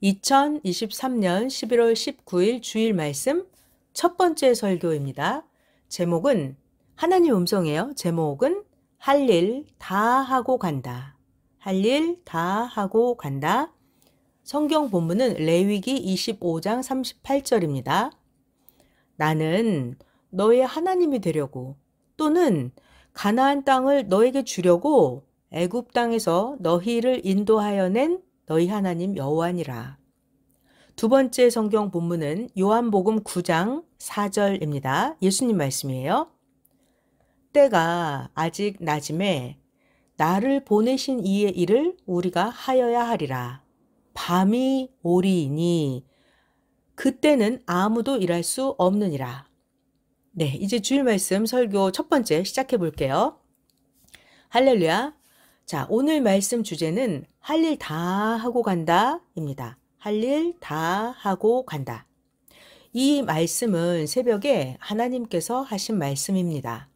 2023년 11월 19일 주일 말씀 첫 번째 설교입니다. 제목은 하나님 음성이에요. 제목은 할 일 다 하고 간다. 할 일 다 하고 간다. 성경 본문은 레위기 25장 38절입니다. 나는 너의 하나님이 되려고 또는 가나안 땅을 너에게 주려고 애굽 땅에서 너희를 인도하여 낸 너희 하나님 여호와니라. 두 번째 성경 본문은 요한복음 9장 4절입니다. 예수님 말씀이에요. 때가 아직 낮음에 나를 보내신 이의 일을 우리가 하여야 하리라. 밤이 오리이니 그때는 아무도 일할 수 없느니라. 네, 이제 주일 말씀 설교 첫 번째 시작해 볼게요. 할렐루야. 자, 오늘 말씀 주제는 할 일 다 하고 간다 입니다. 할 일 다 하고 간다. 이 말씀은 새벽에 하나님께서 하신 말씀입니다.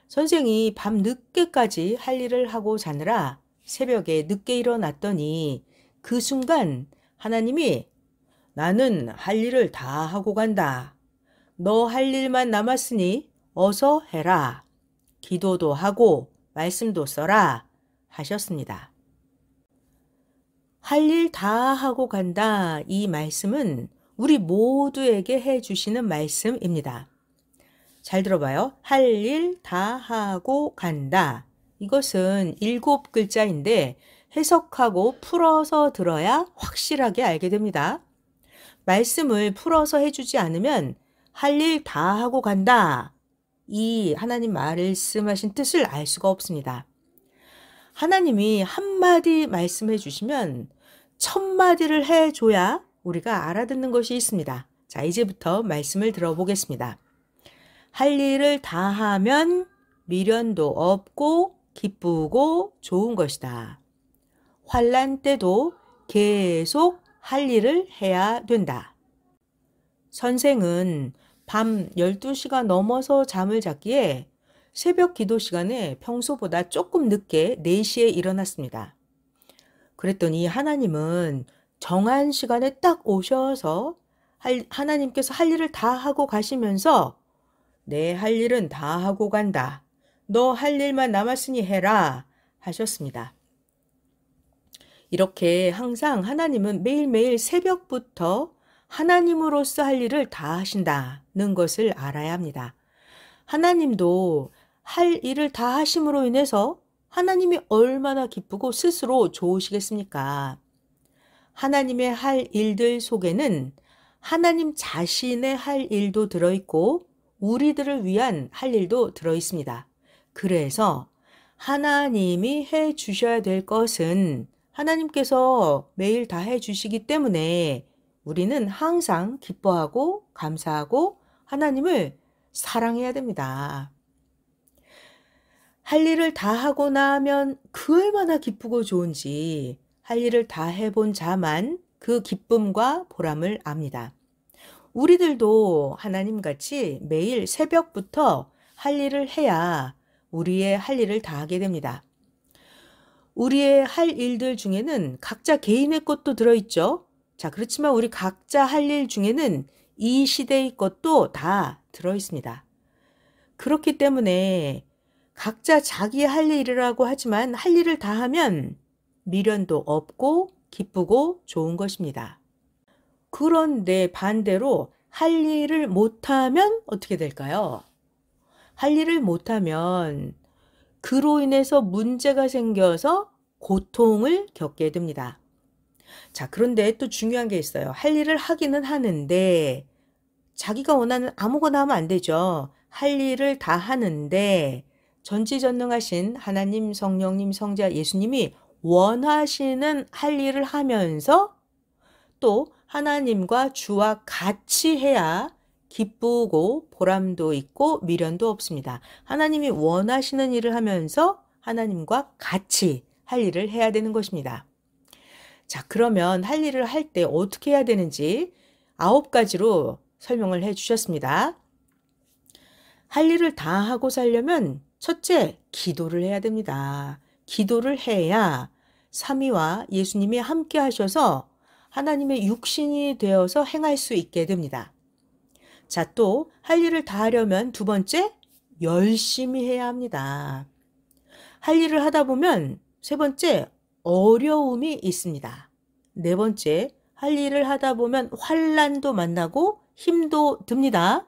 선생이 밤 늦게까지 할 일을 하고 자느라 새벽에 늦게 일어났더니 그 순간 하나님이 나는 할 일을 다 하고 간다. 너 할 일만 남았으니 어서 해라. 기도도 하고 말씀도 써라 하셨습니다. 할 일 다 하고 간다. 이 말씀은 우리 모두에게 해주시는 말씀입니다. 잘 들어봐요. 할 일 다 하고 간다. 이것은 7글자인데 해석하고 풀어서 들어야 확실하게 알게 됩니다. 말씀을 풀어서 해주지 않으면 할 일 다 하고 간다. 이 하나님 말씀하신 뜻을 알 수가 없습니다. 하나님이 한마디 말씀해 주시면 1000마디를 해줘야 우리가 알아듣는 것이 있습니다. 자, 이제부터 말씀을 들어보겠습니다. 할 일을 다 하면 미련도 없고 기쁘고 좋은 것이다. 환난 때도 계속 할 일을 해야 된다. 선생은 밤 12시가 넘어서 잠을 잤기에 새벽 기도 시간에 평소보다 조금 늦게 4시에 일어났습니다. 그랬더니 하나님은 정한 시간에 딱 오셔서 하나님께서 할 일을 다 하고 가시면서 내 할 일은 다 하고 간다. 너 할 일만 남았으니 해라 하셨습니다. 이렇게 항상 하나님은 매일매일 새벽부터 하나님으로서 할 일을 다 하신다는 것을 알아야 합니다. 하나님도 할 일을 다 하심으로 인해서 하나님이 얼마나 기쁘고 스스로 좋으시겠습니까? 하나님의 할 일들 속에는 하나님 자신의 할 일도 들어있고 우리들을 위한 할 일도 들어있습니다. 그래서 하나님이 해 주셔야 될 것은 하나님께서 매일 다 해 주시기 때문에 우리는 항상 기뻐하고 감사하고 하나님을 사랑해야 됩니다. 할 일을 다 하고 나면 그 얼마나 기쁘고 좋은지 할 일을 다 해본 자만 그 기쁨과 보람을 압니다. 우리들도 하나님같이 매일 새벽부터 할 일을 해야 우리의 할 일을 다 하게 됩니다. 우리의 할 일들 중에는 각자 개인의 것도 들어있죠. 자, 그렇지만 우리 각자 할 일 중에는 이 시대의 것도 다 들어있습니다. 그렇기 때문에 각자 자기 할 일이라고 하지만 할 일을 다 하면 미련도 없고 기쁘고 좋은 것입니다. 그런데 반대로 할 일을 못하면 어떻게 될까요? 할 일을 못하면 그로 인해서 문제가 생겨서 고통을 겪게 됩니다. 자, 그런데 또 중요한 게 있어요. 할 일을 하기는 하는데 자기가 원하는 아무거나 하면 안 되죠. 할 일을 다 하는데 전지전능하신 하나님, 성령님, 성자, 예수님이 원하시는 할 일을 하면서 또 하나님과 주와 같이 해야 기쁘고 보람도 있고 미련도 없습니다. 하나님이 원하시는 일을 하면서 하나님과 같이 할 일을 해야 되는 것입니다. 자, 그러면 할 일을 할 때 어떻게 해야 되는지 9가지로 설명을 해 주셨습니다. 할 일을 다 하고 살려면 첫째, 기도를 해야 됩니다. 기도를 해야 삼위와 예수님이 함께 하셔서 하나님의 육신이 되어서 행할 수 있게 됩니다. 자, 또 할 일을 다 하려면 두 번째, 열심히 해야 합니다. 할 일을 하다 보면 세 번째, 어려움이 있습니다. 네 번째, 할 일을 하다 보면 환난도 만나고 힘도 듭니다.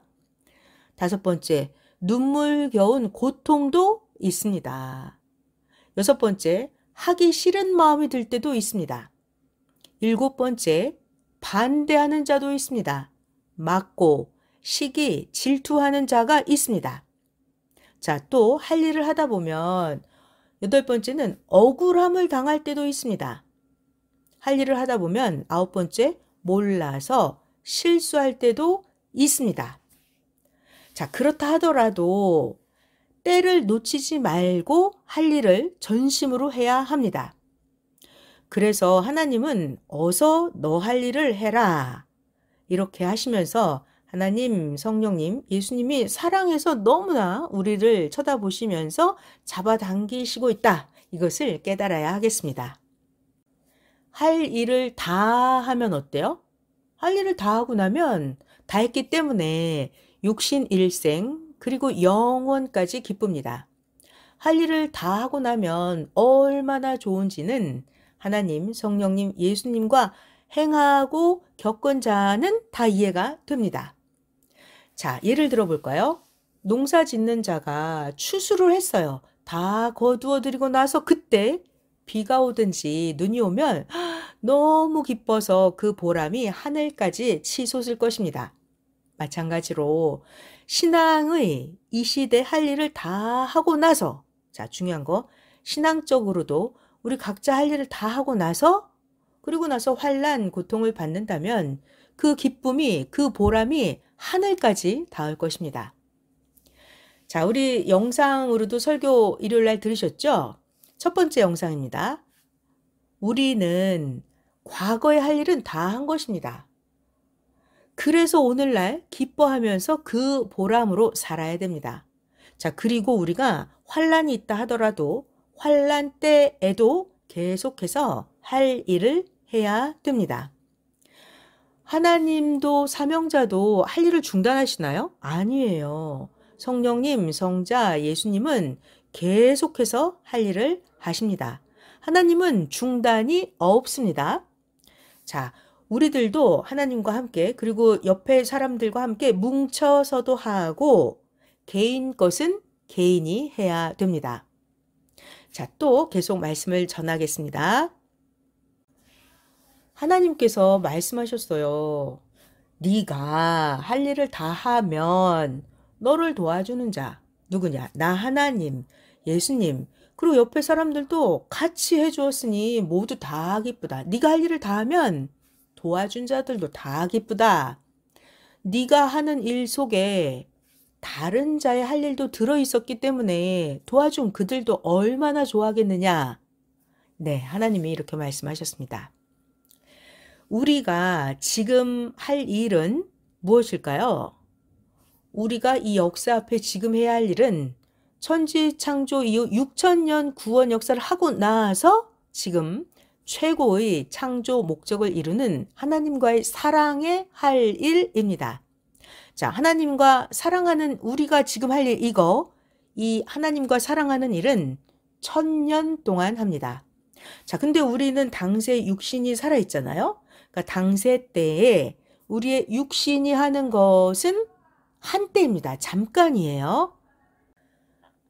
다섯 번째, 눈물겨운 고통도 있습니다. 여섯 번째, 하기 싫은 마음이 들 때도 있습니다. 일곱 번째, 반대하는 자도 있습니다. 막고, 시기, 질투하는 자가 있습니다. 자, 또 할 일을 하다 보면 여덟 번째는 억울함을 당할 때도 있습니다. 할 일을 하다 보면 아홉 번째, 몰라서 실수할 때도 있습니다. 자, 그렇다 하더라도 때를 놓치지 말고 할 일을 전심으로 해야 합니다. 그래서 하나님은 어서 너 할 일을 해라. 이렇게 하시면서 하나님, 성령님, 예수님이 사랑해서 너무나 우리를 쳐다보시면서 잡아당기시고 있다. 이것을 깨달아야 하겠습니다. 할 일을 다 하면 어때요? 할 일을 다 하고 나면 다 했기 때문에 육신 일생 그리고 영원까지 기쁩니다. 할 일을 다 하고 나면 얼마나 좋은지는 하나님, 성령님, 예수님과 행하고 겪은 자는 다 이해가 됩니다. 자, 예를 들어 볼까요? 농사 짓는 자가 추수를 했어요. 다 거두어 들이고 나서 그때 비가 오든지 눈이 오면 너무 기뻐서 그 보람이 하늘까지 치솟을 것입니다. 마찬가지로 신앙의 이 시대 할 일을 다 하고 나서, 자, 중요한 거, 신앙적으로도 우리 각자 할 일을 다 하고 나서, 그리고 나서 환난, 고통을 받는다면 그 기쁨이, 그 보람이 하늘까지 닿을 것입니다. 자, 우리 영상으로도 설교 일요일 날 들으셨죠? 첫 번째 영상입니다. 우리는 과거에 할 일은 다 한 것입니다. 그래서 오늘날 기뻐하면서 그 보람으로 살아야 됩니다. 자, 그리고 우리가 환난이 있다 하더라도 환난 때에도 계속해서 할 일을 해야 됩니다. 하나님도 사명자도 할 일을 중단하시나요? 아니에요. 성령님, 성자, 예수님은 계속해서 할 일을 하십니다. 하나님은 중단이 없습니다. 자, 우리들도 하나님과 함께 그리고 옆에 사람들과 함께 뭉쳐서도 하고 개인 것은 개인이 해야 됩니다. 자, 또 계속 말씀을 전하겠습니다. 하나님께서 말씀하셨어요. 네가 할 일을 다 하면 너를 도와주는 자 누구냐? 나 하나님, 예수님, 그리고 옆에 사람들도 같이 해주었으니 모두 다 기쁘다. 네가 할 일을 다 하면 도와준 자들도 다 기쁘다. 네가 하는 일 속에 다른 자의 할 일도 들어있었기 때문에 도와준 그들도 얼마나 좋아하겠느냐. 네, 하나님이 이렇게 말씀하셨습니다. 우리가 지금 할 일은 무엇일까요? 우리가 이 역사 앞에 지금 해야 할 일은 천지 창조 이후 6천년 구원 역사를 하고 나서 지금 최고의 창조 목적을 이루는 하나님과의 사랑의 할 일입니다. 자, 하나님과 사랑하는 우리가 지금 할 일 이거, 이 하나님과 사랑하는 일은 1000년 동안 합니다. 자, 근데 우리는 당세 육신이 살아있잖아요. 그러니까 당세 때에 우리의 육신이 하는 것은 한때입니다. 잠깐이에요.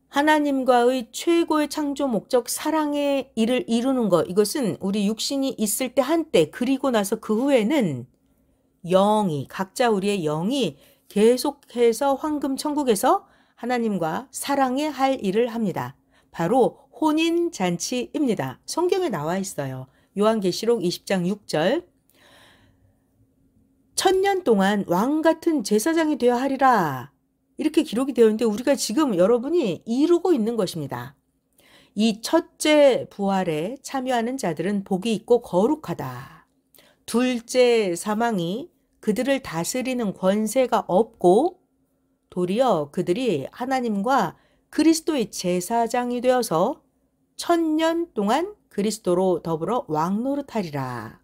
하나님과의 최고의 창조 목적 사랑의 일을 이루는 것, 이것은 우리 육신이 있을 때 한때, 그리고 나서 그 후에는 영이, 각자 우리의 영이 계속해서 황금 천국에서 하나님과 사랑의 할 일을 합니다. 바로 혼인잔치입니다. 성경에 나와 있어요. 요한계시록 20장 6절. 1000년 동안 왕같은 제사장이 되어야 하리라. 이렇게 기록이 되어 있는데 우리가 지금 여러분이 이루고 있는 것입니다. 이 첫째 부활에 참여하는 자들은 복이 있고 거룩하다. 둘째 사망이 그들을 다스리는 권세가 없고 도리어 그들이 하나님과 그리스도의 제사장이 되어서 1000년 동안 그리스도로 더불어 왕노릇하리라.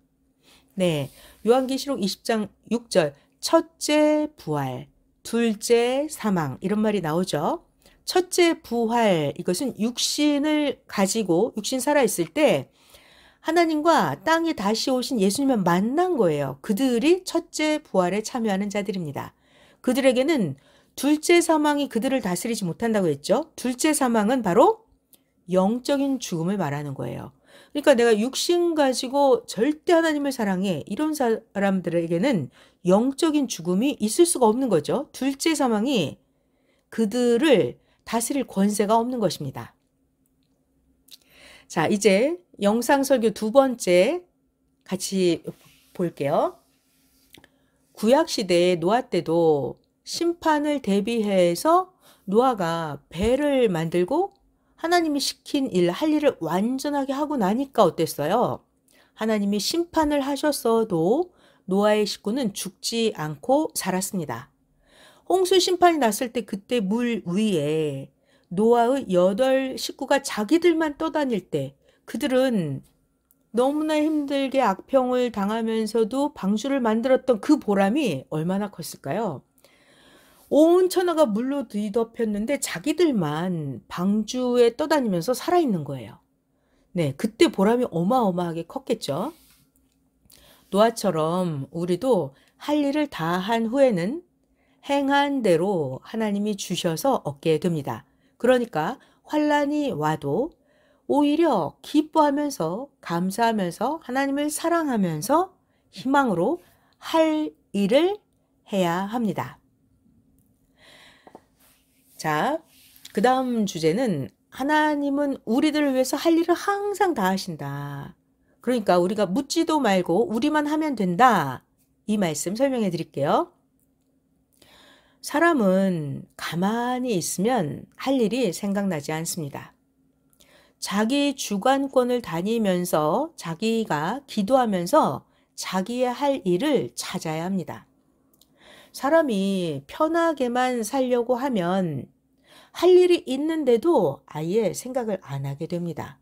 네, 요한계시록 20장 6절 첫째 부활, 둘째 사망 이런 말이 나오죠. 첫째 부활, 이것은 육신을 가지고 육신 살아있을 때 하나님과 땅에 다시 오신 예수님을 만난 거예요. 그들이 첫째 부활에 참여하는 자들입니다. 그들에게는 둘째 사망이 그들을 다스리지 못한다고 했죠. 둘째 사망은 바로 영적인 죽음을 말하는 거예요. 그러니까 내가 육신 가지고 절대 하나님을 사랑해, 이런 사람들에게는 영적인 죽음이 있을 수가 없는 거죠. 둘째 사망이 그들을 다스릴 권세가 없는 것입니다. 자, 이제 영상 설교 두 번째 같이 볼게요. 구약 시대의 노아 때도 심판을 대비해서 노아가 배를 만들고 하나님이 시킨 일, 할 일을 완전하게 하고 나니까 어땠어요? 하나님이 심판을 하셨어도 노아의 식구는 죽지 않고 살았습니다. 홍수 심판이 났을 때 그때 물 위에 노아의 8 식구가 자기들만 떠다닐 때 그들은 너무나 힘들게 악평을 당하면서도 방주를 만들었던 그 보람이 얼마나 컸을까요? 온 천하가 물로 뒤덮였는데 자기들만 방주에 떠다니면서 살아있는 거예요. 네, 그때 보람이 어마어마하게 컸겠죠. 노아처럼 우리도 할 일을 다 한 후에는 행한 대로 하나님이 주셔서 얻게 됩니다. 그러니까 환난이 와도 오히려 기뻐하면서 감사하면서 하나님을 사랑하면서 희망으로 할 일을 해야 합니다. 자, 그 다음 주제는 하나님은 우리들을 위해서 할 일을 항상 다 하신다. 그러니까 우리가 묻지도 말고 우리만 하면 된다. 이 말씀 설명해 드릴게요. 사람은 가만히 있으면 할 일이 생각나지 않습니다. 자기 주관권을 다니면서 자기가 기도하면서 자기의 할 일을 찾아야 합니다. 사람이 편하게만 살려고 하면 할 일이 있는데도 아예 생각을 안 하게 됩니다.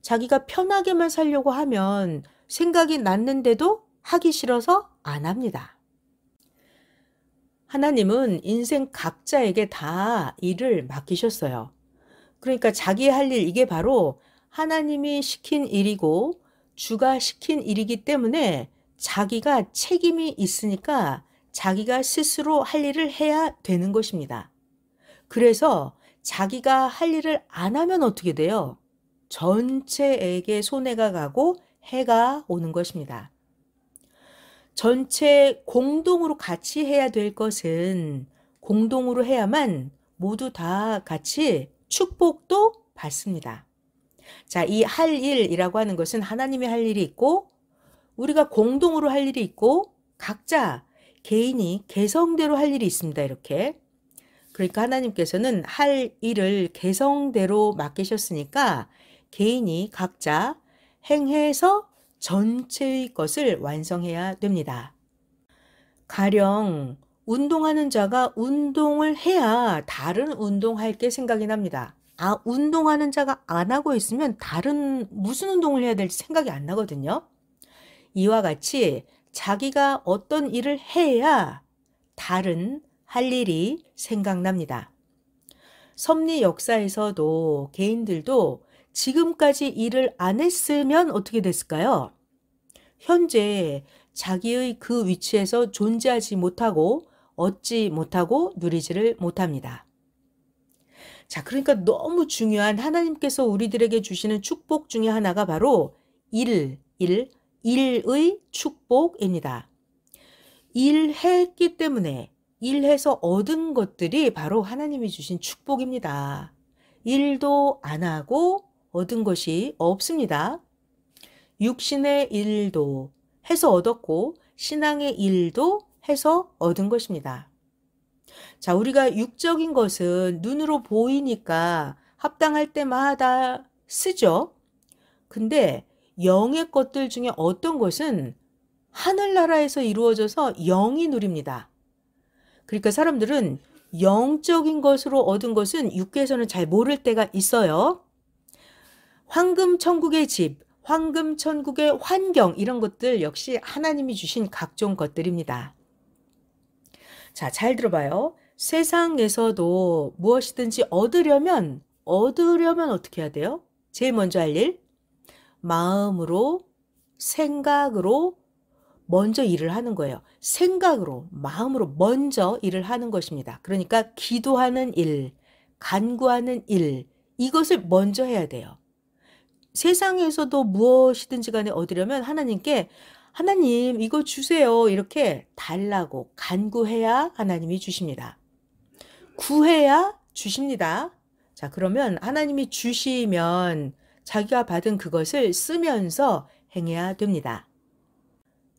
자기가 편하게만 살려고 하면 생각이 났는데도 하기 싫어서 안 합니다. 하나님은 인생 각자에게 다 일을 맡기셨어요. 그러니까 자기 할 일, 이게 바로 하나님이 시킨 일이고 주가 시킨 일이기 때문에 자기가 책임이 있으니까 자기가 스스로 할 일을 해야 되는 것입니다. 그래서 자기가 할 일을 안 하면 어떻게 돼요? 전체에게 손해가 가고 해가 오는 것입니다. 전체 공동으로 같이 해야 될 것은 공동으로 해야만 모두 다 같이 축복도 받습니다. 자, 이 할 일이라고 하는 것은 하나님이 할 일이 있고 우리가 공동으로 할 일이 있고 각자 개인이 개성대로 할 일이 있습니다. 이렇게. 그러니까 하나님께서는 할 일을 개성대로 맡기셨으니까 개인이 각자 행해서 전체의 것을 완성해야 됩니다. 가령 운동하는 자가 운동을 해야 다른 운동할 게 생각이 납니다. 아, 운동하는 자가 안 하고 있으면 다른 무슨 운동을 해야 될지 생각이 안 나거든요. 이와 같이 자기가 어떤 일을 해야 다른 할 일이 생각납니다. 섭리 역사에서도 개인들도 지금까지 일을 안 했으면 어떻게 됐을까요? 현재 자기의 그 위치에서 존재하지 못하고 얻지 못하고 누리지를 못합니다. 자, 그러니까 너무 중요한 하나님께서 우리들에게 주시는 축복 중에 하나가 바로 일의 축복입니다. 일했기 때문에 일해서 얻은 것들이 바로 하나님이 주신 축복입니다. 일도 안 하고 얻은 것이 없습니다. 육신의 일도 해서 얻었고 신앙의 일도 해서 얻은 것입니다. 자, 우리가 육적인 것은 눈으로 보이니까 합당할 때마다 쓰죠. 근데 영의 것들 중에 어떤 것은 하늘나라에서 이루어져서 영이 누립니다. 그러니까 사람들은 영적인 것으로 얻은 것은 육계에서는 잘 모를 때가 있어요. 황금 천국의 집, 황금 천국의 환경 이런 것들 역시 하나님이 주신 각종 것들입니다. 자, 잘 들어봐요. 세상에서도 무엇이든지 얻으려면 어떻게 해야 돼요? 제일 먼저 할 일, 마음으로, 생각으로 먼저 일을 하는 거예요. 생각으로, 마음으로 먼저 일을 하는 것입니다. 그러니까 기도하는 일, 간구하는 일, 이것을 먼저 해야 돼요. 세상에서도 무엇이든지 간에 얻으려면 하나님께 하나님 이거 주세요 이렇게 달라고 간구해야 하나님이 주십니다. 구해야 주십니다. 자, 그러면 하나님이 주시면 자기가 받은 그것을 쓰면서 행해야 됩니다.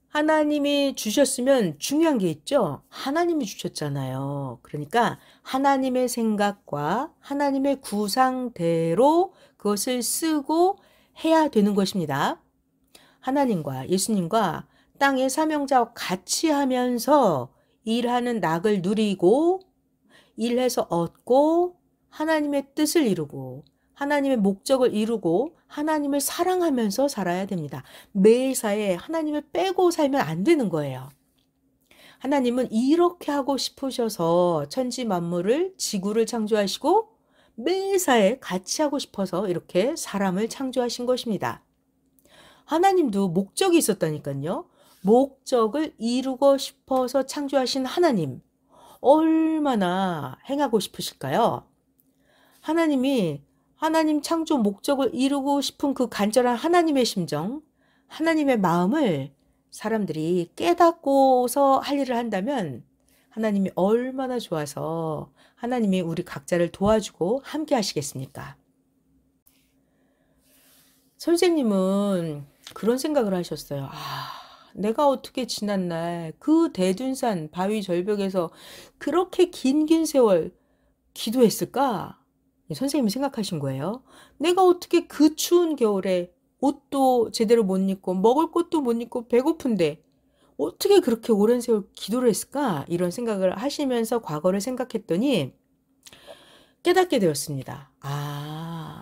하나님이 주셨으면 중요한 게 있죠. 하나님이 주셨잖아요. 그러니까 하나님의 생각과 하나님의 구상대로 그것을 쓰고 해야 되는 것입니다. 하나님과 예수님과 땅의 사명자와 같이 하면서 일하는 낙을 누리고 일해서 얻고 하나님의 뜻을 이루고 하나님의 목적을 이루고 하나님을 사랑하면서 살아야 됩니다. 매사에 하나님을 빼고 살면 안 되는 거예요. 하나님은 이렇게 하고 싶으셔서 천지 만물을 지구를 창조하시고 매사에 같이 하고 싶어서 이렇게 사람을 창조하신 것입니다. 하나님도 목적이 있었다니까요. 목적을 이루고 싶어서 창조하신 하나님 얼마나 행하고 싶으실까요? 하나님이 하나님 창조 목적을 이루고 싶은 그 간절한 하나님의 심정, 하나님의 마음을 사람들이 깨닫고서 할 일을 한다면 하나님이 얼마나 좋아서 하나님이 우리 각자를 도와주고 함께 하시겠습니까? 선생님은 그런 생각을 하셨어요. 내가 어떻게 지난날 그 대둔산 바위 절벽에서 그렇게 긴 세월 기도했을까? 선생님이 생각하신 거예요. 내가 어떻게 그 추운 겨울에 옷도 제대로 못 입고 먹을 것도 못 입고 배고픈데 어떻게 그렇게 오랜 세월 기도를 했을까? 이런 생각을 하시면서 과거를 생각했더니 깨닫게 되었습니다.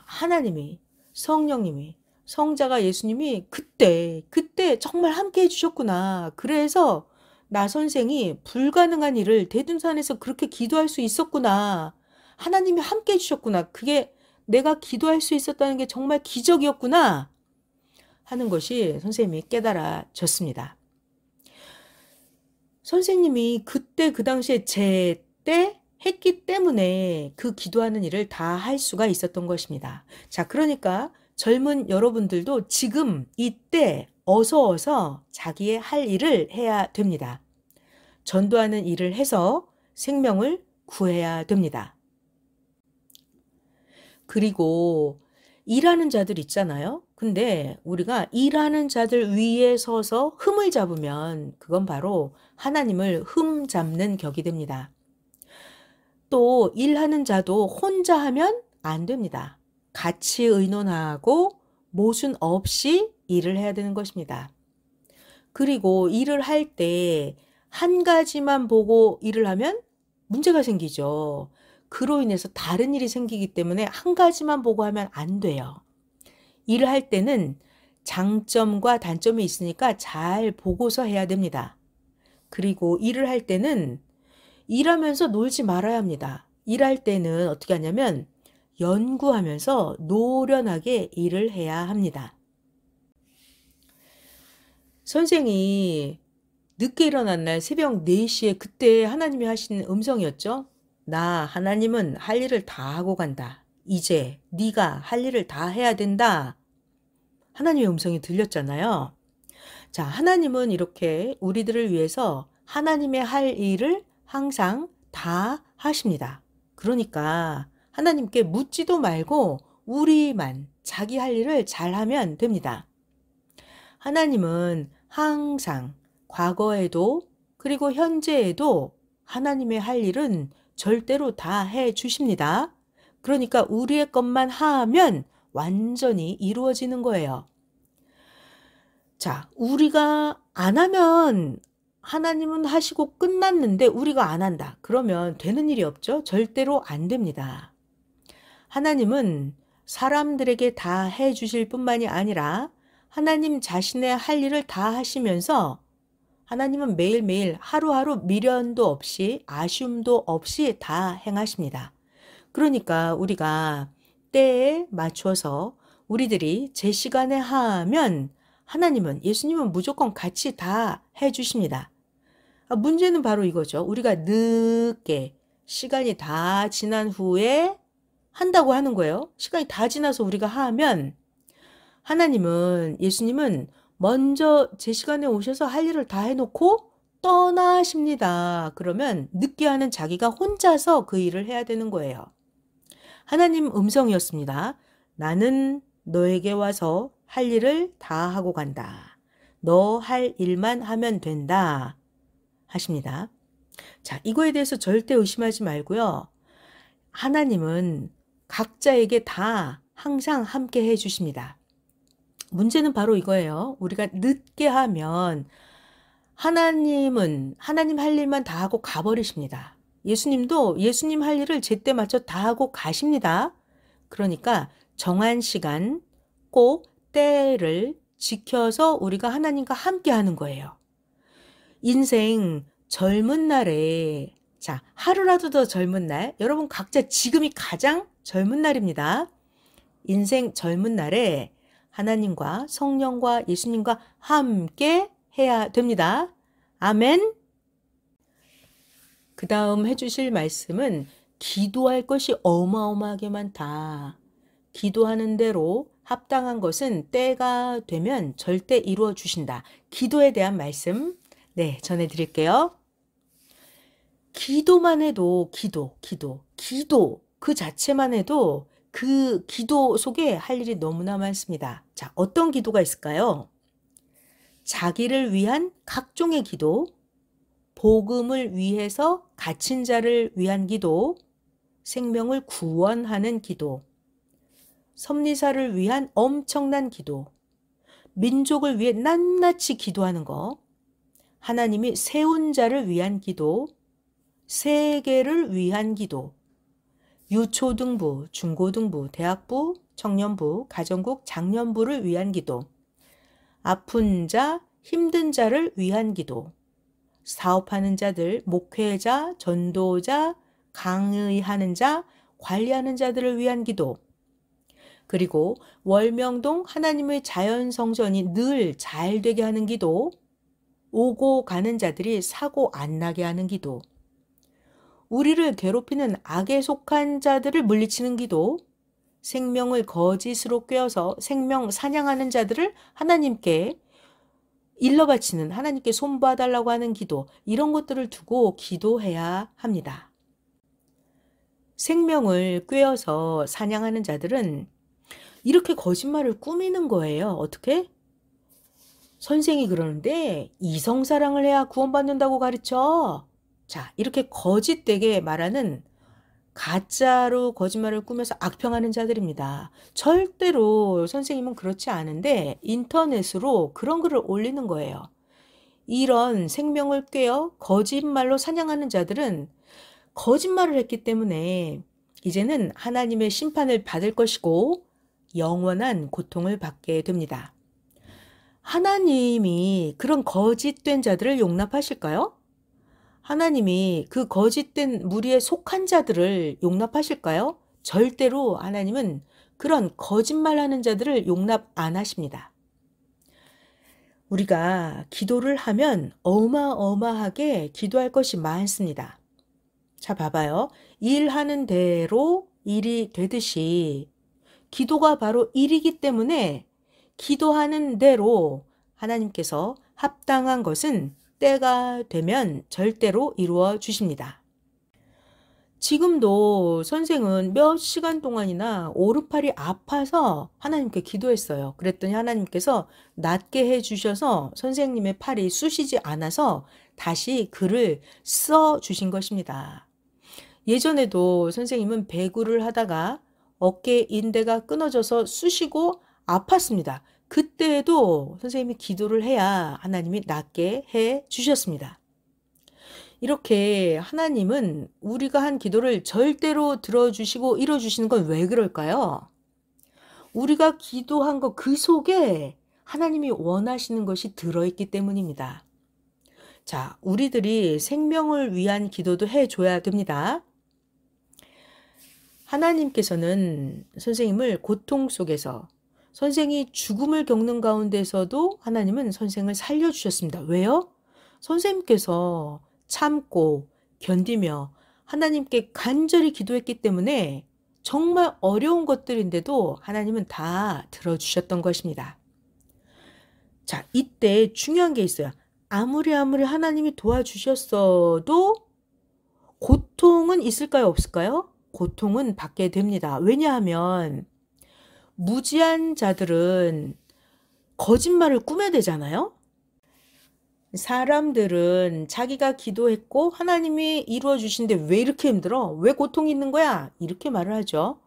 하나님이, 성령님이, 성자가 예수님이 그때 정말 함께 해주셨구나. 그래서 나 선생이 불가능한 일을 대둔산에서 그렇게 기도할 수 있었구나. 하나님이 함께 해주셨구나. 그게 내가 기도할 수 있었다는 게 정말 기적이었구나 하는 것이 선생님이 깨달아졌습니다. 선생님이 그때 그 당시에 제때 했기 때문에 그 기도하는 일을 다 할 수가 있었던 것입니다. 자, 그러니까 젊은 여러분들도 지금 이때 어서 자기의 할 일을 해야 됩니다. 전도하는 일을 해서 생명을 구해야 됩니다. 그리고 일하는 자들 있잖아요. 근데 우리가 일하는 자들 위에 서서 흠을 잡으면 그건 바로 하나님을 흠 잡는 격이 됩니다. 또 일하는 자도 혼자 하면 안 됩니다. 같이 의논하고 모순 없이 일을 해야 되는 것입니다. 그리고 일을 할 때 한 가지만 보고 일을 하면 문제가 생기죠. 그로 인해서 다른 일이 생기기 때문에 한 가지만 보고 하면 안 돼요. 일을 할 때는 장점과 단점이 있으니까 잘 보고서 해야 됩니다. 그리고 일을 할 때는 일하면서 놀지 말아야 합니다. 일할 때는 어떻게 하냐면 연구하면서 노련하게 일을 해야 합니다. 선생이 늦게 일어난 날 새벽 4시에 그때 하나님이 하신 음성이었죠. 나 하나님은 할 일을 다 하고 간다. 이제 네가 할 일을 다 해야 된다. 하나님의 음성이 들렸잖아요. 자, 하나님은 이렇게 우리들을 위해서 하나님의 할 일을 항상 다 하십니다. 그러니까 하나님께 묻지도 말고 우리만 자기 할 일을 잘하면 됩니다. 하나님은 항상 과거에도 그리고 현재에도 하나님의 할 일은 절대로 다 해 주십니다. 그러니까 우리의 것만 하면 완전히 이루어지는 거예요. 자, 우리가 안 하면 하나님은 하시고 끝났는데 우리가 안 한다. 그러면 되는 일이 없죠? 절대로 안 됩니다. 하나님은 사람들에게 다 해 주실 뿐만이 아니라 하나님 자신의 할 일을 다 하시면서 하나님은 매일매일 하루하루 미련도 없이 아쉬움도 없이 다 행하십니다. 그러니까 우리가 때에 맞춰서 우리들이 제 시간에 하면 하나님은, 예수님은 무조건 같이 다 해주십니다. 문제는 바로 이거죠. 우리가 늦게 시간이 다 지난 후에 한다고 하는 거예요. 시간이 다 지나서 우리가 하면 하나님은, 예수님은 먼저 제 시간에 오셔서 할 일을 다 해놓고 떠나십니다. 그러면 늦게 하는 자기가 혼자서 그 일을 해야 되는 거예요. 하나님 음성이었습니다. 나는 너에게 와서 할 일을 다 하고 간다. 너 할 일만 하면 된다. 하십니다. 자, 이거에 대해서 절대 의심하지 말고요. 하나님은 각자에게 다 항상 함께 해주십니다. 문제는 바로 이거예요. 우리가 늦게 하면 하나님은 하나님 할 일만 다 하고 가버리십니다. 예수님도 예수님 할 일을 제때 맞춰 다 하고 가십니다. 그러니까 정한 시간, 꼭 때를 지켜서 우리가 하나님과 함께 하는 거예요. 인생 젊은 날에, 자, 하루라도 더 젊은 날, 여러분 각자 지금이 가장 젊은 날입니다. 인생 젊은 날에 하나님과 성령과 예수님과 함께 해야 됩니다. 아멘. 그 다음 해주실 말씀은 기도할 것이 어마어마하게 많다. 기도하는 대로 합당한 것은 때가 되면 절대 이루어 주신다. 기도에 대한 말씀 전해드릴게요. 기도만 해도 기도 그 자체만 해도 그 기도 속에 할 일이 너무나 많습니다. 자, 어떤 기도가 있을까요? 자기를 위한 각종의 기도, 복음을 위해서 갇힌 자를 위한 기도, 생명을 구원하는 기도, 섭리사를 위한 엄청난 기도, 민족을 위해 낱낱이 기도하는 거, 하나님이 세운 자를 위한 기도, 세계를 위한 기도, 유초등부, 중고등부, 대학부, 청년부, 가정국, 장년부를 위한 기도, 아픈 자, 힘든 자를 위한 기도, 사업하는 자들, 목회자, 전도자, 강의하는 자, 관리하는 자들을 위한 기도, 그리고 월명동 하나님의 자연성전이 늘 잘 되게 하는 기도, 오고 가는 자들이 사고 안 나게 하는 기도, 우리를 괴롭히는 악에 속한 자들을 물리치는 기도, 생명을 거짓으로 꿰어서 생명 사냥하는 자들을 하나님께 일러 바치는, 하나님께 손봐달라고 하는 기도, 이런 것들을 두고 기도해야 합니다. 생명을 꿰어서 사냥하는 자들은 이렇게 거짓말을 꾸미는 거예요. 어떻게? 선생이 그러는데 이성사랑을 해야 구원받는다고 가르쳐. 자, 이렇게 거짓되게 말하는, 가짜로 거짓말을 꾸며서 악평하는 자들입니다. 절대로 선생님은 그렇지 않은데 인터넷으로 그런 글을 올리는 거예요. 이런 생명을 꿰어 거짓말로 사냥하는 자들은 거짓말을 했기 때문에 이제는 하나님의 심판을 받을 것이고 영원한 고통을 받게 됩니다. 하나님이 그런 거짓된 자들을 용납하실까요? 하나님이 그 거짓된 무리에 속한 자들을 용납하실까요? 절대로 하나님은 그런 거짓말하는 자들을 용납 안 하십니다. 우리가 기도를 하면 어마어마하게 기도할 것이 많습니다. 자, 봐봐요. 일하는 대로 일이 되듯이 기도가 바로 일이기 때문에 기도하는 대로 하나님께서 합당한 것은 때가 되면 절대로 이루어 주십니다. 지금도 선생은 몇 시간 동안이나 오른팔이 아파서 하나님께 기도했어요. 그랬더니 하나님께서 낫게 해주셔서 선생님의 팔이 쑤시지 않아서 다시 글을 써주신 것입니다. 예전에도 선생님은 배구를 하다가 어깨 인대가 끊어져서 쑤시고 아팠습니다. 그때도 선생님이 기도를 해야 하나님이 낫게 해 주셨습니다. 이렇게 하나님은 우리가 한 기도를 절대로 들어주시고 이뤄주시는 건 왜 그럴까요? 우리가 기도한 것 그 속에 하나님이 원하시는 것이 들어있기 때문입니다. 자, 우리들이 생명을 위한 기도도 해줘야 됩니다. 하나님께서는 선생님을 고통 속에서, 선생이 죽음을 겪는 가운데서도 하나님은 선생을 살려주셨습니다. 왜요? 선생님께서 참고 견디며 하나님께 간절히 기도했기 때문에 정말 어려운 것들인데도 하나님은 다 들어주셨던 것입니다. 자, 이때 중요한 게 있어요. 아무리 하나님이 도와주셨어도 고통은 있을까요? 없을까요? 고통은 받게 됩니다. 왜냐하면 무지한 자들은 거짓말을 꾸며대잖아요. 사람들은 자기가 기도했고 하나님이 이루어 주신데 왜 이렇게 힘들어? 왜 고통이 있는 거야? 이렇게 말을 하죠.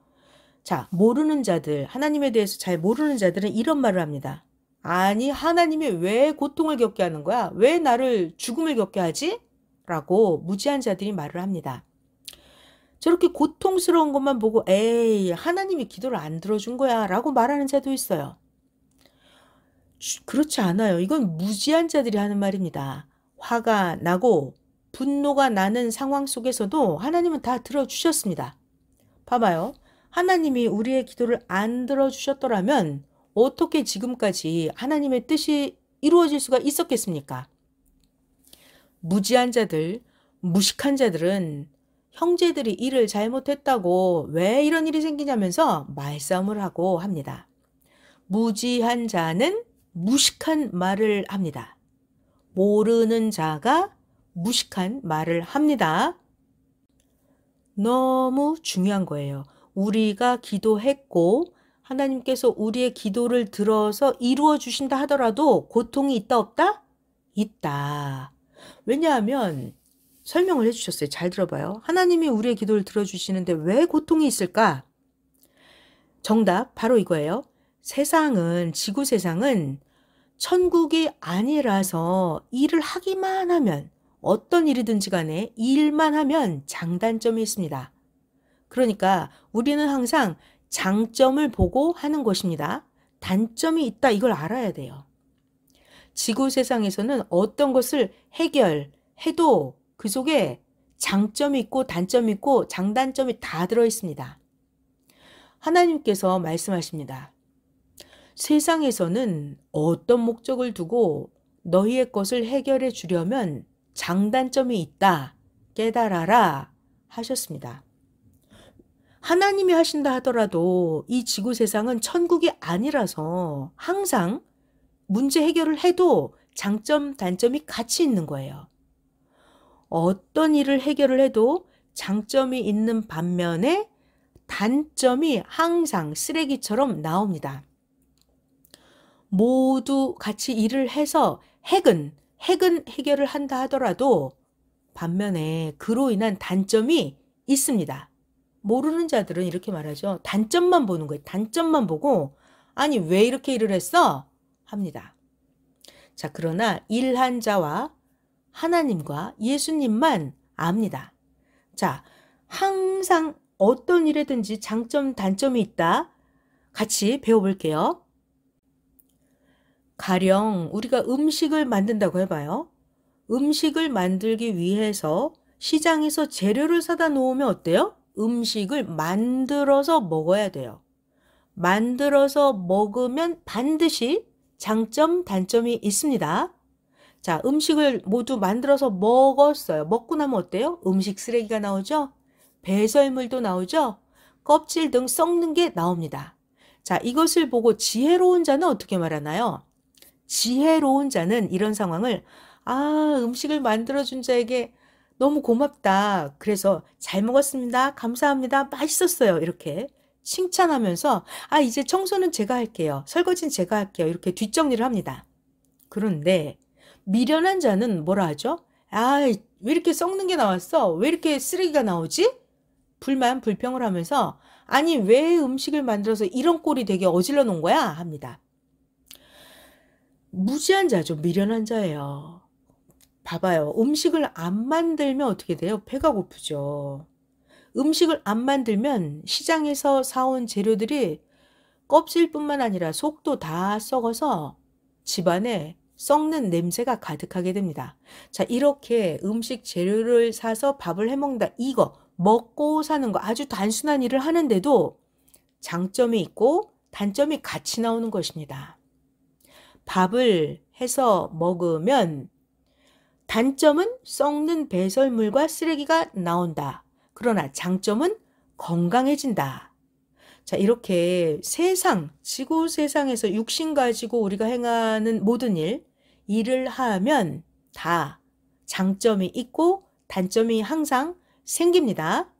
자, 모르는 자들, 하나님에 대해서 잘 모르는 자들은 이런 말을 합니다. 아니, 하나님이 왜 고통을 겪게 하는 거야? 왜 나를 죽음을 겪게 하지? 라고 무지한 자들이 말을 합니다. 저렇게 고통스러운 것만 보고 에이, 하나님이 기도를 안 들어준 거야 라고 말하는 자도 있어요. 그렇지 않아요. 이건 무지한 자들이 하는 말입니다. 화가 나고 분노가 나는 상황 속에서도 하나님은 다 들어주셨습니다. 봐봐요. 하나님이 우리의 기도를 안 들어주셨더라면 어떻게 지금까지 하나님의 뜻이 이루어질 수가 있었겠습니까? 무지한 자들, 무식한 자들은 형제들이 일을 잘못했다고 왜 이런 일이 생기냐면서 말싸움을 하고 합니다. 무지한 자는 무식한 말을 합니다. 모르는 자가 무식한 말을 합니다. 너무 중요한 거예요. 우리가 기도했고 하나님께서 우리의 기도를 들어서 이루어 주신다 하더라도 고통이 있다 없다? 있다. 왜냐하면 설명을 해주셨어요. 잘 들어봐요. 하나님이 우리의 기도를 들어주시는데 왜 고통이 있을까? 정답 바로 이거예요. 세상은, 지구 세상은 천국이 아니라서 일을 하기만 하면, 어떤 일이든지 간에 일만 하면 장단점이 있습니다. 그러니까 우리는 항상 장점을 보고 하는 것입니다. 단점이 있다, 이걸 알아야 돼요. 지구 세상에서는 어떤 것을 해결해도 그 속에 장점이 있고 단점이 있고 장단점이 다 들어있습니다. 하나님께서 말씀하십니다. 세상에서는 어떤 목적을 두고 너희의 것을 해결해 주려면 장단점이 있다, 깨달아라 하셨습니다. 하나님이 하신다 하더라도 이 지구 세상은 천국이 아니라서 항상 문제 해결을 해도 장점, 단점이 같이 있는 거예요. 어떤 일을 해결을 해도 장점이 있는 반면에 단점이 항상 쓰레기처럼 나옵니다. 모두 같이 일을 해서 핵은 해결을 한다 하더라도 반면에 그로 인한 단점이 있습니다. 모르는 자들은 이렇게 말하죠. 단점만 보는 거예요. 단점만 보고 아니 왜 이렇게 일을 했어? 합니다. 자, 그러나 일한 자와 하나님과 예수님만 압니다. 자, 항상 어떤 일에든지 장점, 단점이 있다. 같이 배워볼게요. 가령 우리가 음식을 만든다고 해봐요. 음식을 만들기 위해서 시장에서 재료를 사다 놓으면 어때요? 음식을 만들어서 먹어야 돼요. 만들어서 먹으면 반드시 장점, 단점이 있습니다. 자, 음식을 모두 만들어서 먹었어요. 먹고 나면 어때요? 음식 쓰레기가 나오죠? 배설물도 나오죠? 껍질 등 썩는 게 나옵니다. 자, 이것을 보고 지혜로운 자는 어떻게 말하나요? 지혜로운 자는 이런 상황을 음식을 만들어준 자에게 너무 고맙다. 그래서 잘 먹었습니다. 감사합니다. 맛있었어요. 이렇게 칭찬하면서 이제 청소는 제가 할게요. 설거지는 제가 할게요. 이렇게 뒷정리를 합니다. 그런데 미련한 자는 뭐라 하죠? 왜 이렇게 썩는 게 나왔어? 왜 이렇게 쓰레기가 나오지? 불만, 불평을 하면서 아니 왜 음식을 만들어서 이런 꼴이 되게 어질러 놓은 거야? 합니다. 무지한 자죠. 미련한 자예요. 봐봐요. 음식을 안 만들면 어떻게 돼요? 배가 고프죠. 음식을 안 만들면 시장에서 사온 재료들이 껍질뿐만 아니라 속도 다 썩어서 집안에 썩는 냄새가 가득하게 됩니다. 자, 이렇게 음식 재료를 사서 밥을 해 먹는다. 이거 먹고 사는 거 아주 단순한 일을 하는데도 장점이 있고 단점이 같이 나오는 것입니다. 밥을 해서 먹으면 단점은 썩는 배설물과 쓰레기가 나온다. 그러나 장점은 건강해진다. 자, 이렇게 지구 세상에서 육신 가지고 우리가 행하는 모든 일을 하면 다 장점이 있고 단점이 항상 생깁니다.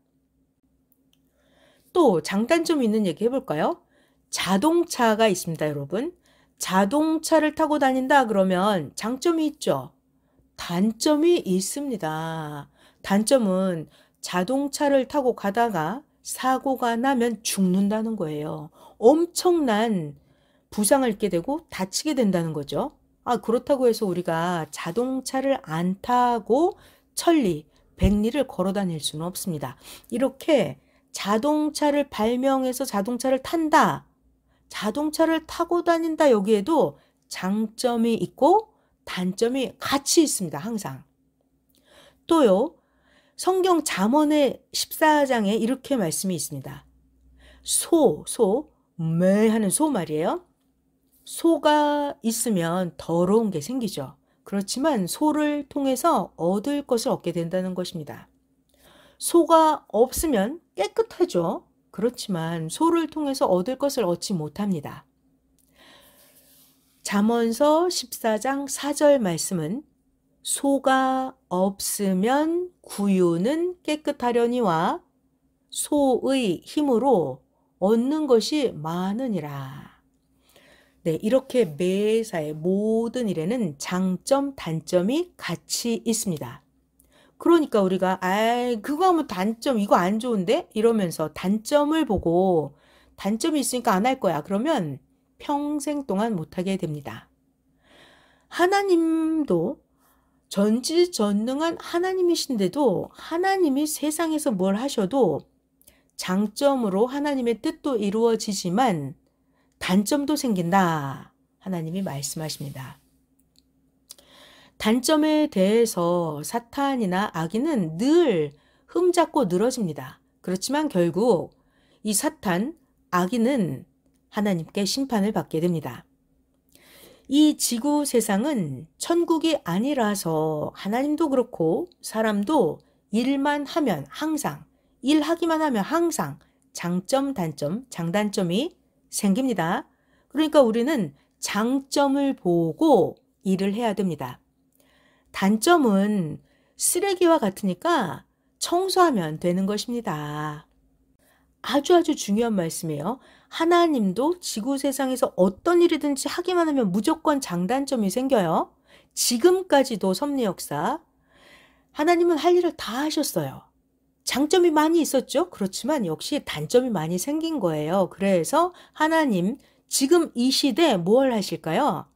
또 장단점이 있는 얘기 해볼까요? 자동차가 있습니다, 여러분. 자동차를 타고 다닌다 그러면 장점이 있죠. 단점이 있습니다. 단점은 자동차를 타고 가다가 사고가 나면 죽는다는 거예요. 엄청난 부상을 입게 되고 다치게 된다는 거죠. 그렇다고 해서 우리가 자동차를 안 타고 천리, 백리를 걸어 다닐 수는 없습니다. 이렇게 자동차를 발명해서 자동차를 탄다. 자동차를 타고 다닌다. 여기에도 장점이 있고 단점이 같이 있습니다. 항상. 또요. 성경 잠언의 14장에 이렇게 말씀이 있습니다. 매 하는 소 말이에요. 소가 있으면 더러운 게 생기죠. 그렇지만 소를 통해서 얻을 것을 얻게 된다는 것입니다. 소가 없으면 깨끗하죠. 그렇지만 소를 통해서 얻을 것을 얻지 못합니다. 잠언서 14장 4절 말씀은 소가 없으면 구유는 깨끗하려니와 소의 힘으로 얻는 것이 많으니라. 네, 이렇게 매사의 모든 일에는 장점, 단점이 같이 있습니다. 그러니까 우리가 그거 하면 단점, 이거 안 좋은데? 이러면서 단점을 보고 단점이 있으니까 안 할 거야. 그러면 평생 동안 못하게 됩니다. 하나님도 전지전능한 하나님이신데도 하나님이 세상에서 뭘 하셔도 장점으로 하나님의 뜻도 이루어지지만 단점도 생긴다. 하나님이 말씀하십니다. 단점에 대해서 사탄이나 악인은 늘 흠잡고 늘어집니다. 그렇지만 결국 이 사탄, 악인은 하나님께 심판을 받게 됩니다. 이 지구 세상은 천국이 아니라서 하나님도 그렇고 사람도 일만 하면 항상, 일하기만 하면 항상 장점, 단점, 장단점이 생깁니다. 그러니까 우리는 장점을 보고 일을 해야 됩니다. 단점은 쓰레기와 같으니까 청소하면 되는 것입니다. 아주 중요한 말씀이에요. 하나님도 지구 세상에서 어떤 일이든지 하기만 하면 무조건 장단점이 생겨요. 지금까지도 섭리 역사 하나님은 할 일을 다 하셨어요. 장점이 많이 있었죠. 그렇지만 역시 단점이 많이 생긴 거예요. 그래서 하나님 지금 이 시대 뭘 하실까요?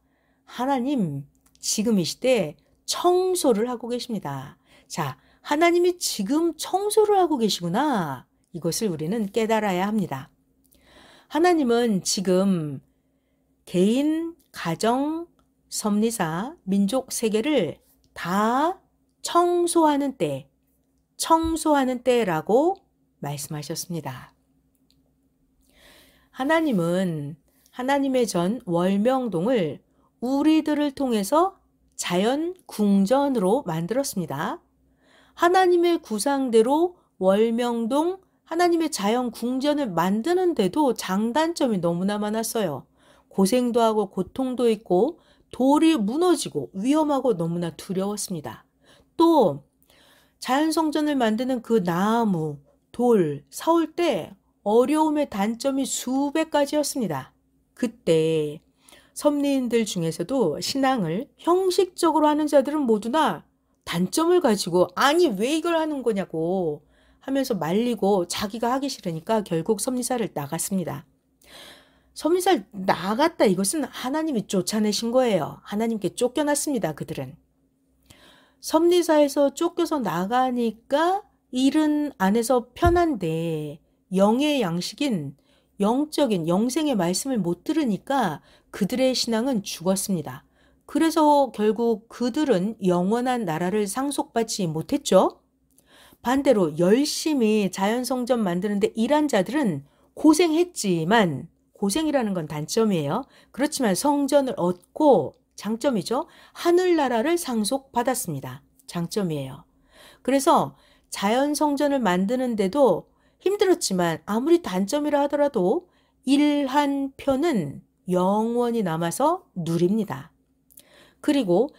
하나님 지금 이 시대 청소를 하고 계십니다. 자, 하나님이 지금 청소를 하고 계시구나. 이것을 우리는 깨달아야 합니다. 하나님은 지금 개인, 가정, 섭리사, 민족 세계를 다 청소하는 때라고 말씀하셨습니다. 하나님은 하나님의 전 월명동을 우리들을 통해서 자연 궁전으로 만들었습니다. 하나님의 구상대로 월명동 하나님의 자연 궁전을 만드는데도 장단점이 너무나 많았어요. 고생도 하고 고통도 있고 돌이 무너지고 위험하고 너무나 두려웠습니다. 또 자연성전을 만드는 그 나무, 돌 사올 때 어려움의 단점이 수백 가지였습니다. 그때 섭리인들 중에서도 신앙을 형식적으로 하는 자들은 모두나 단점을 가지고 아니 왜 이걸 하는 거냐고 하면서 말리고 자기가 하기 싫으니까 결국 섭리사를 나갔습니다. 섭리사를 나갔다 이것은 하나님이 쫓아내신 거예요. 하나님께 쫓겨났습니다. 그들은. 섭리사에서 쫓겨서 나가니까 일은 안에서 편한데 영의 양식인 영적인 영생의 말씀을 못 들으니까 그들의 신앙은 죽었습니다. 그래서 결국 그들은 영원한 나라를 상속받지 못했죠. 반대로 열심히 자연성전 만드는데 일한 자들은 고생했지만, 고생이라는 건 단점이에요. 그렇지만 성전을 얻고, 장점이죠. 하늘나라를 상속받았습니다. 장점이에요. 그래서 자연성전을 만드는데도 힘들었지만 아무리 단점이라 하더라도 일한 편은 영원히 남아서 누립니다. 그리고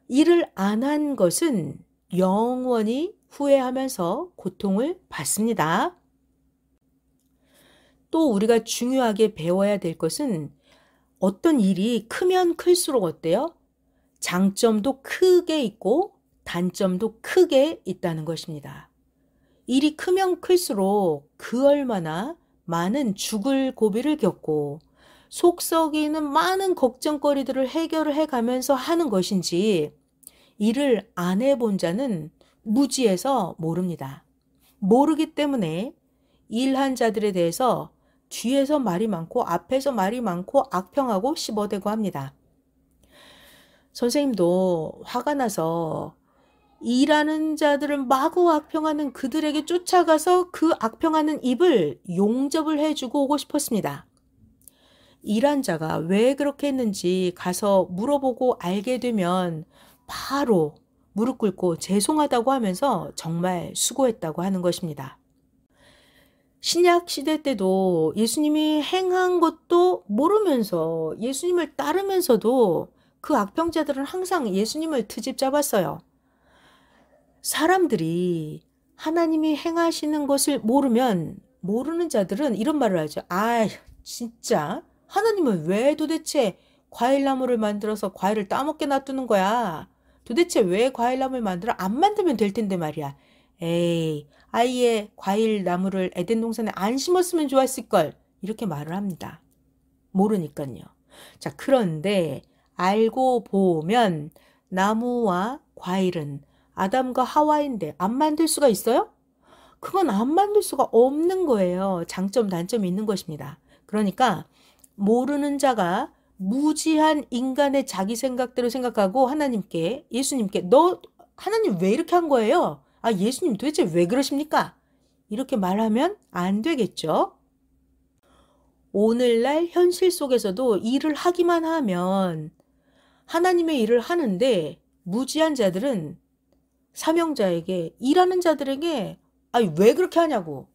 일을 안 한 것은 영원히 후회하면서 고통을 받습니다. 또 우리가 중요하게 배워야 될 것은 어떤 일이 크면 클수록 어때요? 장점도 크게 있고 단점도 크게 있다는 것입니다. 일이 크면 클수록 그 얼마나 많은 죽을 고비를 겪고 속 썩이는 많은 걱정거리들을 해결을 해가면서 하는 것인지 일을 안 해본 자는 무지해서 모릅니다. 모르기 때문에 일한 자들에 대해서 뒤에서 말이 많고 앞에서 말이 많고 악평하고 씹어대고 합니다. 선생님도 화가 나서 일하는 자들을 마구 악평하는 그들에게 쫓아가서 그 악평하는 입을 용접을 해주고 오고 싶었습니다. 일한 자가 왜 그렇게 했는지 가서 물어보고 알게 되면 바로 무릎 꿇고 죄송하다고 하면서 정말 수고했다고 하는 것입니다. 신약 시대 때도 예수님이 행한 것도 모르면서 예수님을 따르면서도 그 악평자들은 항상 예수님을 트집 잡았어요. 사람들이 하나님이 행하시는 것을 모르면 모르는 자들은 이런 말을 하죠. 아, 진짜 하나님은 왜 도대체 과일나무를 만들어서 과일을 따먹게 놔두는 거야? 도대체 왜 과일나무를 만들어? 안 만들면 될 텐데 말이야. 에이, 아예 과일나무를 에덴 동산에 안 심었으면 좋았을걸. 이렇게 말을 합니다. 모르니까요. 자, 그런데 알고 보면 나무와 과일은 아담과 하와인데 안 만들 수가 있어요? 그건 안 만들 수가 없는 거예요. 장점, 단점이 있는 것입니다. 그러니까 모르는 자가 무지한 인간의 자기 생각대로 생각하고 하나님께, 예수님께 너 하나님 왜 이렇게 한 거예요? 아, 예수님 도대체 왜 그러십니까? 이렇게 말하면 안 되겠죠. 오늘날 현실 속에서도 일을 하기만 하면 하나님의 일을 하는데 무지한 자들은 사명자에게, 일하는 자들에게 아니 왜 그렇게 하냐고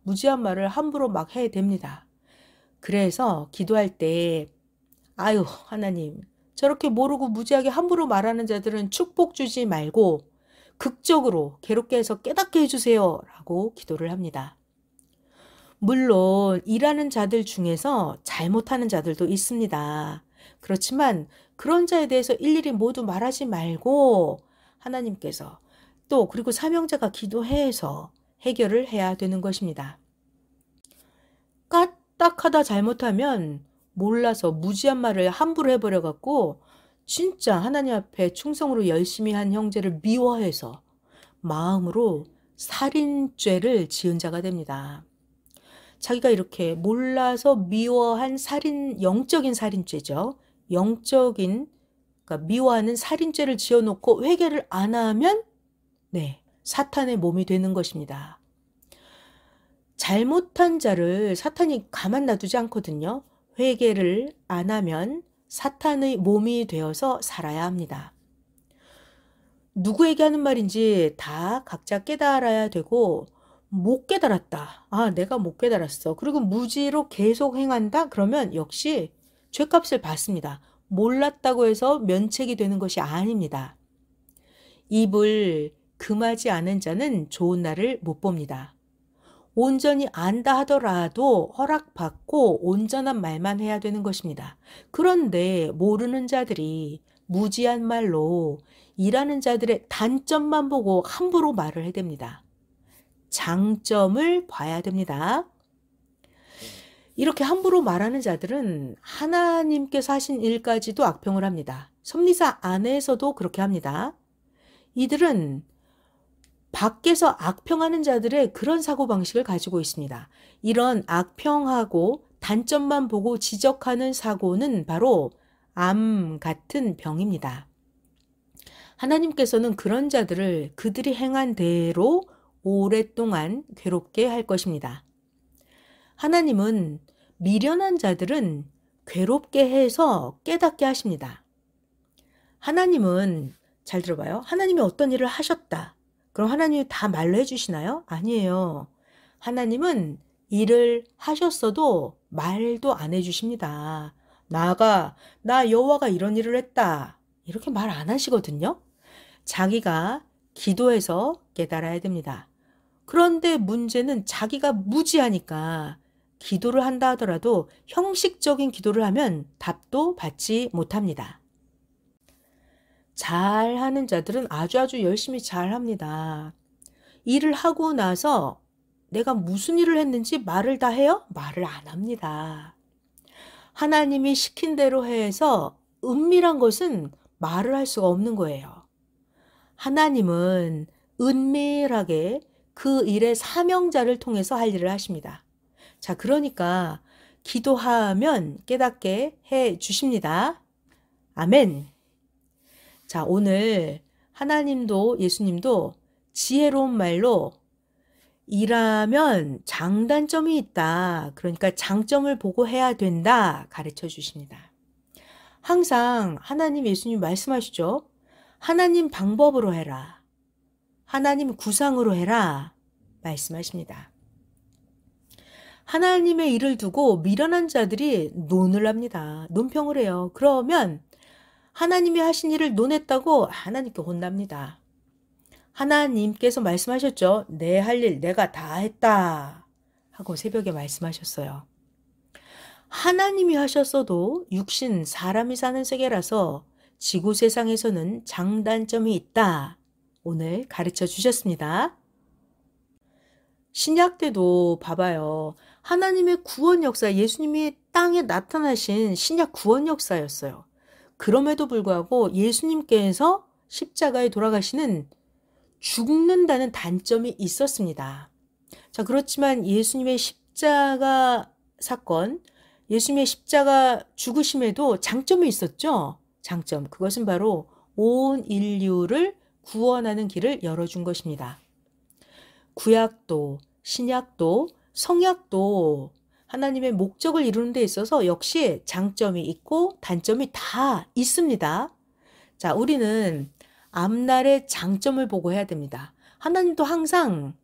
무지한 말을 함부로 막 해댑니다. 그래서 기도할 때 아유 하나님 저렇게 모르고 무지하게 함부로 말하는 자들은 축복 주지 말고 극적으로 괴롭게 해서 깨닫게 해주세요 라고 기도를 합니다. 물론 일하는 자들 중에서 잘못하는 자들도 있습니다. 그렇지만 그런 자에 대해서 일일이 모두 말하지 말고 하나님께서 또 그리고 사명자가 기도해서 해결을 해야 되는 것입니다. 까딱하다 잘못하면 몰라서 무지한 말을 함부로 해버려 갖고 진짜 하나님 앞에 충성으로 열심히 한 형제를 미워해서 마음으로 살인죄를 지은 자가 됩니다. 자기가 이렇게 몰라서 미워한 살인, 영적인 살인죄죠. 영적인, 그러니까 미워하는 살인죄를 지어놓고 회개를 안 하면 네, 사탄의 몸이 되는 것입니다. 잘못한 자를 사탄이 가만 놔두지 않거든요. 회개를 안 하면 사탄의 몸이 되어서 살아야 합니다. 누구에게 하는 말인지 다 각자 깨달아야 되고 못 깨달았다. 아, 내가 못 깨달았어. 그리고 무지로 계속 행한다? 그러면 역시 죗값을 받습니다. 몰랐다고 해서 면책이 되는 것이 아닙니다. 입을 금하지 않은 자는 좋은 날을 못 봅니다. 온전히 안다 하더라도 허락받고 온전한 말만 해야 되는 것입니다. 그런데 모르는 자들이 무지한 말로 일하는 자들의 단점만 보고 함부로 말을 해댑니다. 장점을 봐야 됩니다. 이렇게 함부로 말하는 자들은 하나님께서 하신 일까지도 악평을 합니다. 섭리사 안에서도 그렇게 합니다. 이들은 밖에서 악평하는 자들의 그런 사고방식을 가지고 있습니다. 이런 악평하고 단점만 보고 지적하는 사고는 바로 암 같은 병입니다. 하나님께서는 그런 자들을 그들이 행한 대로 오랫동안 괴롭게 할 것입니다. 하나님은 미련한 자들은 괴롭게 해서 깨닫게 하십니다. 하나님은, 잘 들어봐요. 하나님이 어떤 일을 하셨다. 그럼 하나님이 다 말로 해주시나요? 아니에요. 하나님은 일을 하셨어도 말도 안 해주십니다. 나 여호와가 이런 일을 했다. 이렇게 말 안 하시거든요. 자기가 기도해서 깨달아야 됩니다. 그런데 문제는 자기가 무지하니까 기도를 한다 하더라도 형식적인 기도를 하면 답도 받지 못합니다. 잘하는 자들은 아주 열심히 잘합니다. 일을 하고 나서 내가 무슨 일을 했는지 말을 다 해요? 말을 안 합니다. 하나님이 시킨 대로 해서 은밀한 것은 말을 할 수가 없는 거예요. 하나님은 은밀하게 그 일의 사명자를 통해서 할 일을 하십니다. 자, 그러니까 기도하면 깨닫게 해 주십니다. 아멘. 자, 오늘 하나님도 예수님도 지혜로운 말로 일하면 장단점이 있다. 그러니까 장점을 보고 해야 된다. 가르쳐 주십니다. 항상 하나님 예수님 말씀하시죠. 하나님 방법으로 해라. 하나님 구상으로 해라. 말씀하십니다. 하나님의 일을 두고 미련한 자들이 논을 합니다. 논평을 해요. 그러면 하나님이 하신 일을 논했다고 하나님께 혼납니다. 하나님께서 말씀하셨죠. 내 할 일 내가 다 했다. 하고 새벽에 말씀하셨어요. 하나님이 하셨어도 육신 사람이 사는 세계라서 지구 세상에서는 장단점이 있다. 오늘 가르쳐 주셨습니다. 신약 때도 봐봐요. 하나님의 구원 역사, 예수님이 땅에 나타나신 신약 구원 역사였어요. 그럼에도 불구하고 예수님께서 십자가에 돌아가시는 죽는다는 단점이 있었습니다. 자, 그렇지만 예수님의 십자가 사건, 예수님의 십자가 죽으심에도 장점이 있었죠. 장점, 그것은 바로 온 인류를 구원하는 길을 열어준 것입니다. 구약도, 신약도, 성약도 하나님의 목적을 이루는 데 있어서 역시 장점이 있고 단점이 다 있습니다. 자, 우리는 앞날의 장점을 보고 해야 됩니다. 하나님도 항상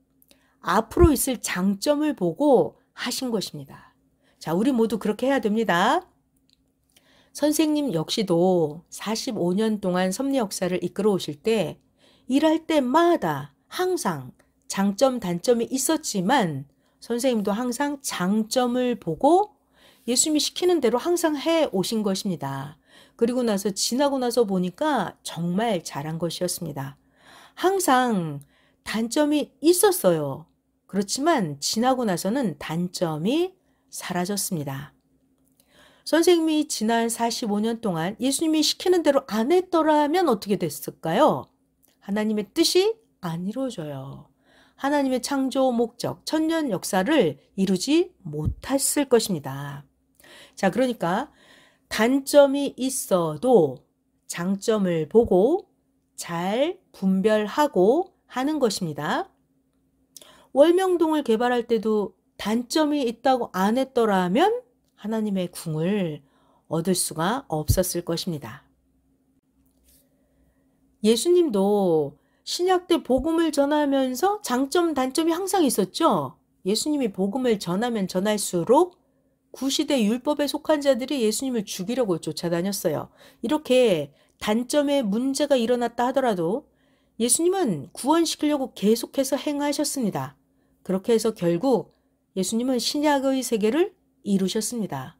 앞으로 있을 장점을 보고 하신 것입니다. 자, 우리 모두 그렇게 해야 됩니다. 선생님 역시도 45년 동안 섭리 역사를 이끌어 오실 때 일할 때마다 항상 장점, 단점이 있었지만 선생님도 항상 장점을 보고 예수님이 시키는 대로 항상 해 오신 것입니다. 그리고 나서 지나고 나서 보니까 정말 잘한 것이었습니다. 항상 단점이 있었어요. 그렇지만 지나고 나서는 단점이 사라졌습니다. 선생님이 지난 45년 동안 예수님이 시키는 대로 안 했더라면 어떻게 됐을까요? 하나님의 뜻이 안 이루어져요. 하나님의 창조 목적, 천년 역사를 이루지 못했을 것입니다. 자, 그러니까 단점이 있어도 장점을 보고 잘 분별하고 하는 것입니다. 월명동을 개발할 때도 단점이 있다고 안 했더라면 하나님의 궁을 얻을 수가 없었을 것입니다. 예수님도 신약 때 복음을 전하면서 장점, 단점이 항상 있었죠. 예수님이 복음을 전하면 전할수록 구시대 율법에 속한 자들이 예수님을 죽이려고 쫓아다녔어요. 이렇게 단점에 문제가 일어났다 하더라도 예수님은 구원시키려고 계속해서 행하셨습니다. 그렇게 해서 결국 예수님은 신약의 세계를 이루셨습니다.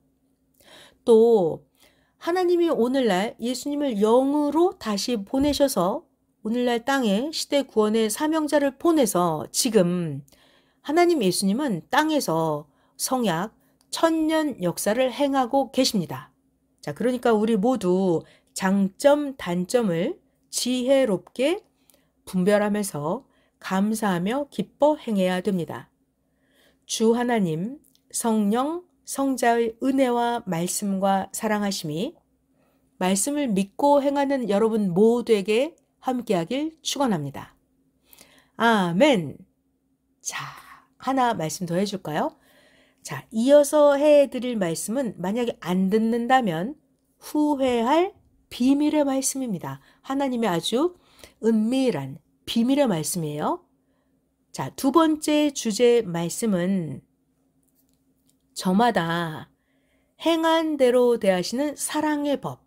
또 하나님이 오늘날 예수님을 영으로 다시 보내셔서 오늘날 땅에 시대 구원의 사명자를 보내서 지금 하나님 예수님은 땅에서 성약 천년 역사를 행하고 계십니다. 자, 그러니까 우리 모두 장점, 단점을 지혜롭게 분별하면서 감사하며 기뻐 행해야 됩니다. 주 하나님, 성령, 성자의 은혜와 말씀과 사랑하심이 말씀을 믿고 행하는 여러분 모두에게 함께하길 축원합니다. 아멘. 자, 하나 말씀 더 해줄까요? 자, 이어서 해드릴 말씀은 만약에 안 듣는다면 후회할 비밀의 말씀입니다. 하나님의 아주 은밀한 비밀의 말씀이에요. 자, 두 번째 주제 말씀은 저마다 행한 대로 대하시는 사랑의 법.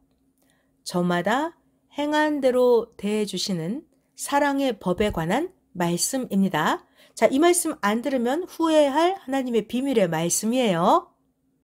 저마다 행한 대로 대해주시는 사랑의 법에 관한 말씀입니다. 자, 이 말씀 안 들으면 후회할 하나님의 비밀의 말씀이에요.